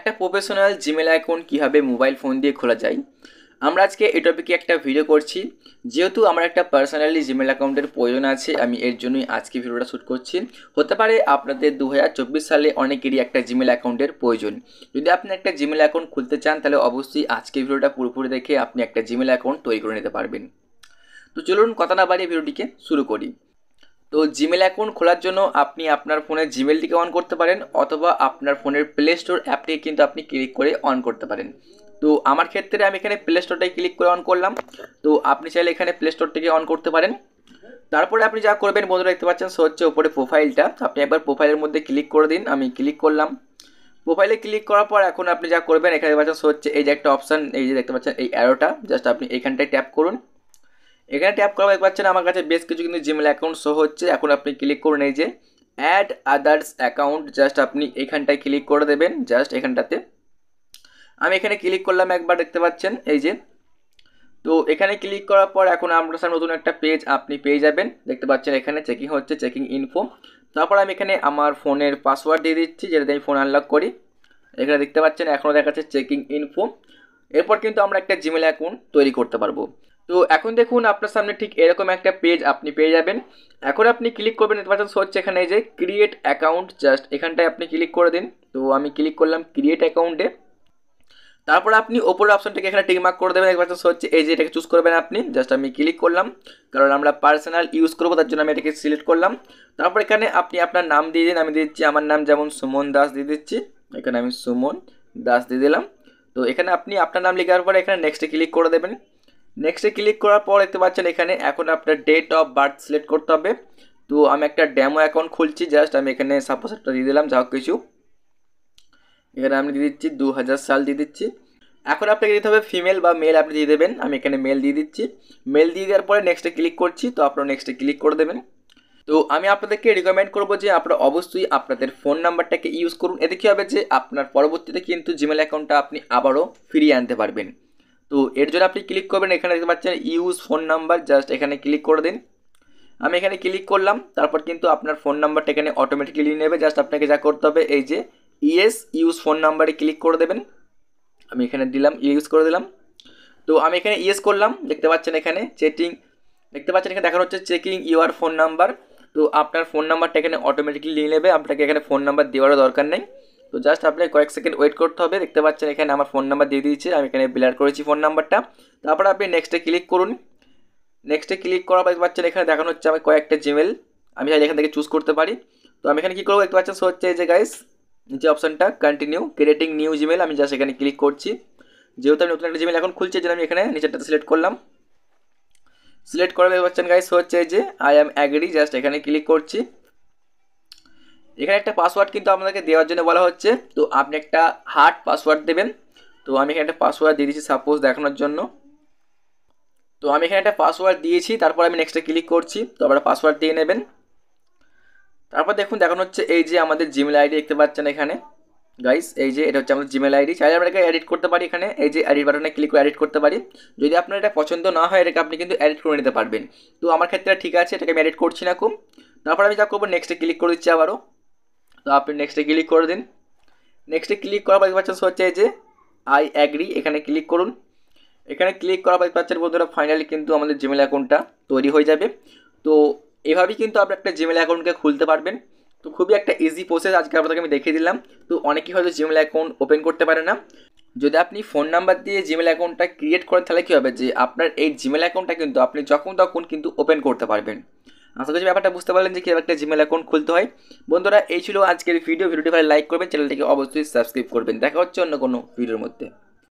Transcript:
একটা professional Gmail account কীভাবে mobile phone দিয়ে খোলা যায়, আমরা আজকে এই টপিকে একটা ভিডিও করছি। যেহেতু আমার একটা পার্সোনালি জিমেল অ্যাকাউন্টের প্রয়োজন আছে, আমি এর জন্যই আজকে ভিডিওটা শ্যুট করছি। হতে পারে আপনাদের 2024 সালে অনেকেরই একটা জিমেল অ্যাকাউন্টের প্রয়োজন। যদি আপনি একটা জিমেল অ্যাকাউন্ট খুলতে চান তাহলে অবশ্যই আজকে ভিডিওটা পুরোপুরি দেখে আপনি একটা জিমেল অ্যাকাউন্ট তৈরি করে নিতে পারবেন। তো চলুন কথা না বাড়িয়ে ভিডিওটিকে শুরু করি। তো জিমেল অ্যাকাউন্ট খোলার জন্য আপনি আপনার ফোনের জিমেলটিকে অন করতে পারেন, অথবা আপনার ফোনের প্লে স্টোর অ্যাপটিকে কিন্তু আপনি ক্লিক করে অন করতে পারেন। তো আমার ক্ষেত্রে আমি এখানে প্লে স্টোরটাই ক্লিক করে অন করলাম। তো আপনি চাইলে এখানে প্লে স্টোরটিকে অন করতে পারেন। তারপরে আপনি যা করবেন বন্ধুরা, দেখতে পাচ্ছেন সো হচ্ছে ওপরে প্রোফাইলটা, আপনি একবার প্রোফাইলের মধ্যে ক্লিক করে দিন। আমি ক্লিক করলাম। প্রোফাইলে ক্লিক করার পর এখন আপনি যা করবেন, এখানে দেখতে পাচ্ছেন সো হচ্ছে এই যে একটা অপশান, এই যে দেখতে পাচ্ছেন এই অ্যারোটা, জাস্ট আপনি এখানটায় ট্যাপ করুন। এখানে ট্যাপ করা দেখতে পাচ্ছেন আমার কাছে বেশ কিছু কিন্তু জিমেল অ্যাকাউন্ট শো হচ্ছে। এখন আপনি ক্লিক করুন এই যে অ্যাড আদার্স অ্যাকাউন্ট, জাস্ট আপনি এখানটায় ক্লিক করে দেবেন, জাস্ট এখানটাতে। আমি এখানে ক্লিক করলাম একবার, দেখতে পাচ্ছেন এই যে। তো এখানে ক্লিক করার পর এখন আপনার সামনে নতুন একটা পেজ আপনি পেয়ে যাবেন। দেখতে পাচ্ছেন এখানে চেকিং হচ্ছে, চেকিং ইনফো। তারপর আমি এখানে আমার ফোনের পাসওয়ার্ড দিয়ে দিচ্ছি, যেটা আমি ফোন আনলক করি। এখানে দেখতে পাচ্ছেন এখনও দেখাচ্ছে চেকিং ইনফো। এরপর কিন্তু আমরা একটা জিমেল অ্যাকাউন্ট তৈরি করতে পারবো। তো এখন দেখুন আপনার সামনে ঠিক এরকম একটা পেজ আপনি পেয়ে যাবেন। এখন আপনি ক্লিক করবেন, দেখতে পাচ্ছেন সো হচ্ছে এখানে এই যে ক্রিয়েট অ্যাকাউন্ট, জাস্ট এখানটায় আপনি ক্লিক করে দিন। তো আমি ক্লিক করলাম ক্রিয়েট অ্যাকাউন্টে। তারপর আপনি ওপরের অপশনটাকে এখানে টিক মার্ক করে দেবেন, দেখতে পাচ্ছেন সো হচ্ছে এই যে এটাকে চুজ করবেন আপনি, জাস্ট আমি ক্লিক করলাম, কারণ আমরা পার্সোনাল ইউজ করবো তার জন্য আমি এটাকে সিলেক্ট করলাম। তারপর এখানে আপনি আপনার নাম দিয়ে দিন। আমি দিচ্ছি আমার নাম যেমন সুমন দাস দিয়ে দিচ্ছি, এখানে আমি সুমন দাস দিয়ে দিলাম। তো এখানে আপনি আপনার নাম লেখার পরে এখানে নেক্সটে ক্লিক করে দেবেন। নেক্সটে ক্লিক করার পর দেখতে পাচ্ছেন এখানে এখন আপনার ডেট অফ বার্থ সিলেক্ট করতে হবে। তো আমি একটা ডেমো অ্যাকাউন্ট খুলছি, জাস্ট আমি এখানে সাপোজ একটা দিয়ে দিলাম, যা হোক কিছু। এখানে আমি দিয়ে দিচ্ছি 2000 সাল দিয়ে দিচ্ছি। এখন আপনাকে দিতে হবে ফিমেল বা মেল, আপনি দিয়ে দেবেন। আমি এখানে মেল দিয়ে দিচ্ছি। মেল দিয়ে দেওয়ার পরে নেক্সটে ক্লিক করছি, তো আপনারা নেক্সটে ক্লিক করে দেবেন। তো আমি আপনাদেরকে রিকমেন্ড করবো যে আপনারা অবশ্যই আপনাদের ফোন নাম্বারটাকে ইউজ করুন। এতে কী হবে যে আপনার পরবর্তীতে কিন্তু জিমেল অ্যাকাউন্টটা আপনি আবারও ফিরিয়ে আনতে পারবেন। তো এর জন্য আপনি ক্লিক করবেন, এখানে দেখতে পাচ্ছেন ইউজ ফোন নাম্বার, জাস্ট এখানে ক্লিক করে দিন। আমি এখানে ক্লিক করলাম। তারপর কিন্তু আপনার ফোন নাম্বারটা এখানে অটোমেটিক্যালি নেবে, জাস্ট আপনাকে যা করতে হবে এই যে ইয়েস ইউজ ফোন নাম্বারে ক্লিক করে দেবেন। আমি এখানে দিলাম, ইউজ করে দিলাম। তো আমি এখানে ইয়েস করলাম। দেখতে পাচ্ছেন এখানে চেকিং, দেখতে পাচ্ছেন এখানে দেখানো হচ্ছে চেকিং ইউর ফোন নাম্বার। তো আপনার ফোন নাম্বারটা এখানে অটোমেটিক্যালি নিয়ে নেবে, আপনাকে এখানে ফোন নাম্বার দেওয়ারও দরকার নেই। তো জাস্ট আপনাকে কয়েক সেকেন্ড ওয়েট করতে হবে। দেখতে পাচ্ছেন এখানে আমার ফোন নাম্বার দিয়ে দিয়েছে, আমি এখানে ব্লার করেছি ফোন নাম্বারটা। তারপর আপনি নেক্সটে ক্লিক করুন। নেক্সটে ক্লিক করার পর দেখতে পাচ্ছেন এখানে দেখানো হচ্ছে আমি কয়েকটা জিমেল, আমি চাইলে এখান থেকে চুজ করতে পারি। তো আমি এখানে কী করবো, দেখতে পাচ্ছেন সো হচ্ছে এই যে গাইস নিচে অপশানটা কন্টিনিউ ক্রিয়েটিং নিউ জিমেল, আমি জাস্ট এখানে ক্লিক করছি। যেহেতু আমি নতুন একটা জিমেল এখন খুলছি, যেন আমি এখানে নিচেরটাতে সিলেক্ট করলাম। সিলেক্ট করে দেখতে পাচ্ছেন গাইস হচ্ছে এই যে আই অ্যাম অ্যাগ্রি, জাস্ট এখানে ক্লিক করছি। এখানে একটা পাসওয়ার্ড কিন্তু আপনাদেরকে দেওয়ার জন্য বলা হচ্ছে, তো আপনি একটা হার্ড পাসওয়ার্ড দেবেন। তো আমি এখানে একটা পাসওয়ার্ড দিয়ে দিচ্ছি সাপোজ দেখানোর জন্য। তো আমি এখানে একটা পাসওয়ার্ড দিয়েছি, তারপর আমি নেক্সটে ক্লিক করছি। তো আপনারা পাসওয়ার্ড দিয়ে নেবেন। তারপর দেখুন দেখানো হচ্ছে এই যে আমাদের জিমেল আইডি, দেখতে পাচ্ছেন এখানে গাইস এই যে এটা হচ্ছে আমাদের জিমেল আইডি। চাইলে আমরা এটাকে এডিট করতে পারি, এখানে এই যে এডিট বাটনে ক্লিক করে এডিট করতে পারি। যদি আপনার এটা পছন্দ না হয়, এটাকে আপনি কিন্তু এডিট করে নিতে পারবেন। তো আমার ক্ষেত্রে ঠিক আছে, এটাকে আমি এডিট করছি না খুব। তারপর আমি যা করবো নেক্সটে ক্লিক করে দিচ্ছি আবারও। তো আপনি নেক্সটে ক্লিক করে দিন। নেক্সটে ক্লিক করার পর দেখতে পাচ্ছেন হচ্ছে এই যে আই অ্যাগ্রি, এখানে ক্লিক করুন। এখানে ক্লিক করার পর দেখতে পাচ্ছেন বন্ধুরা ফাইনালি কিন্তু আমাদের জিমেল অ্যাকাউন্টটা তৈরি হয়ে যাবে। তো এভাবেই কিন্তু আপনি একটা জিমেল অ্যাকাউন্টকে খুলতে পারবেন। তো খুবই একটা ইজি প্রসেস আজকে আপনাদেরকে আমি দেখিয়ে দিলাম। তো অনেকেই হয়তো জিমেল অ্যাকাউন্ট ওপেন করতে পারে না। যদি আপনি ফোন নাম্বার দিয়ে জিমেল অ্যাকাউন্টটা ক্রিয়েট করেন তাহলে কী হবে যে আপনার এই জিমেল অ্যাকাউন্টটা কিন্তু আপনি যখন তখন কিন্তু ওপেন করতে পারবেন। আশা করছি ব্যাপারটা বুঝতে পারলেন যে কীভাবে একটা জিমেল অ্যাকাউন্ট খুলতে হয়। বন্ধুরা এই ছিল আজকের ভিডিওটি ভালো লাইক করবেন, চ্যানেলটিকে অবশ্যই সাবস্ক্রাইব করবেন। দেখা হচ্ছে অন্য কোনো ভিডিওর মধ্যে।